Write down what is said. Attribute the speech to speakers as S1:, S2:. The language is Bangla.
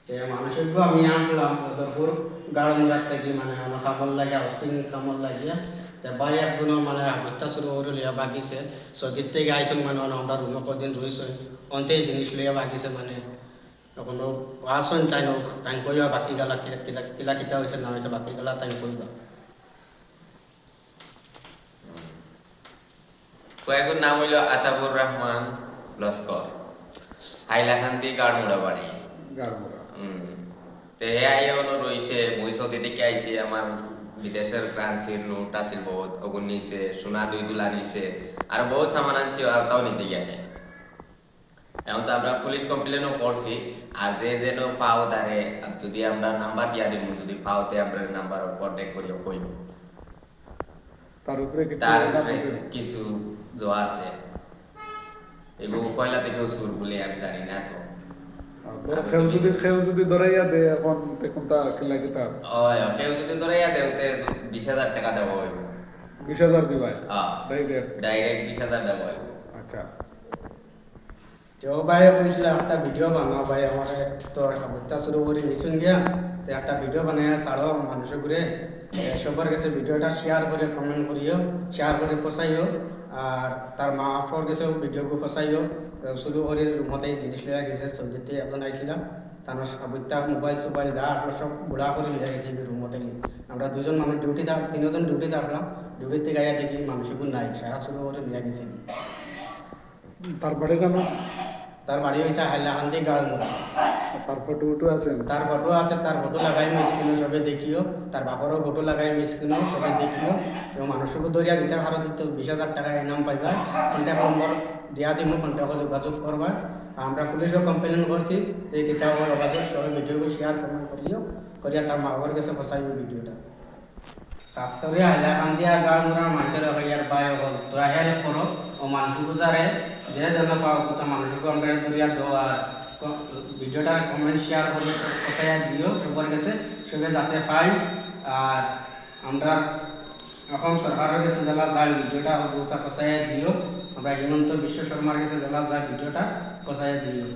S1: মানুষেরও আমি আনলাম ওদের গাড়মুড়ার থেকে মানে আমার খাবার লাগিয়া হসপিং কামড় লাগিয়া ভাই একজনের মানে হত্যা শুরু করে লিয়া বাগিছে সদির থেকে আইসন মানে আমরা রুমে কদিন রয়েছে অন্তে জিনিস লইয়া বাগিছে মানে এখন আসন তাই তাই কইবা বাকি গালা কিলা কিতা হয়েছে না হয়েছে বাকি গালা তাই কইবা
S2: কয়েকজন নাম হইল আতাবুর রহমান লস্কর হাইলাকান্দি গাড়মুড়া বাড়ি তে আইও রইছে মুই সৌদি থেকে আইছি আমার বিদেশের কারেন্সির নোট আছিল বহুত ওগুন নিছে সোনা 2 তোলা নিছে আর বহুত সামান আনছি আর তাও নিছে গিয়া এখন তো আমরা পুলিশ কমপ্লেনও করছি আর যে যেন পাও তারে যদি আমরা নাম্বার দিয়া দিব যদি পাওতে আমরা নাম্বার কন্টাক্ট করিও কইব
S3: তার উপরে
S2: কিছু দোয়া আছে এগুলো পয়লা থেকেও সুর বলে আমি জানি না তো
S3: খেউ যদি ধরাইয়া দে এখন দেখুন তা কি লাগে তার
S2: খেউ যদি ধরাইয়া দে ওতে 20,000 টাকা দেওয়া হইব
S3: 20,000 দিবাই
S2: ডাইরেক্ট 20,000 দেওয়া হইব
S1: আচ্ছা তো ভাই কইছিল একটা ভিডিও বানাও ভাই আমার তো হত্যা শুরু করে নিছুন গিয়া তো একটা ভিডিও বানায় ছাড়ো মানুষের ঘুরে সবার কাছে ভিডিওটা শেয়ার করে কমেন্ট করিও শেয়ার করে পচাইও আর তার মা বাপর কাছেও ভিডিওকে পচাইও শুরু করে রুমতে জিনিস লইয়া গেছে সবজিতে এখন আইছিলাম তার সাবিতা মোবাইল যা আপনার সব গুড়া করে লিয়া গেছে রুমতে আমরা দুজন মানুষ তিনজন ডিউটি থাকলাম ডিউটি থেকে আইয়া দেখি মানুষগুলো নাই সারা শুরু করে লিয়া গেছে
S3: তারপরে কেন
S1: তার বাড়ি হয়েছে হাইলাকান্দি গাড়মুড়া
S3: তার ফটো আছে
S1: তার ফটো আছে তার ফটো লাগাই স্ক্রিনে সবে দেখিও তার বাপারও ফটো লাগাই স্ক্রিনে সবে দেখিও এবং মানুষকে দরিয়া দিতে ভারত দিত 20,000 টাকা ইনাম পাইবা কন্ট্যাক্ট নম্বর দিয়া দিব কন্ট্যাক্ট যোগাযোগ করবা আমরা পুলিশও কমপ্লেন করছি এই কিতাব অবাধক সবাই ভিডিওকে শেয়ার কমেন্ট করিয়া তার মা বাবার কাছে ফসাইব ভিডিওটা কাজ করে হাইলাকান্দি আর গাড়মুড়ার মানুষের ইয়ার বাই হল তোরা হেল্প করো ও মানুষকে যারে যে যেন পাও কোথাও মানুষকে আমরা দরিয়া দেওয়া ভিডিওটার কমেন্ট শেয়ার করে কোথায় দিও সবার কাছে সবাই যাতে পাই আর আমরা এখন সরকারের কাছে জ্বালা যায় ভিডিওটা কোথায় কোথায় দিও আমরা হিমন্ত বিশ্ব শর্মার কাছে জ্বালা যায় ভিডিওটা কোথায় দিও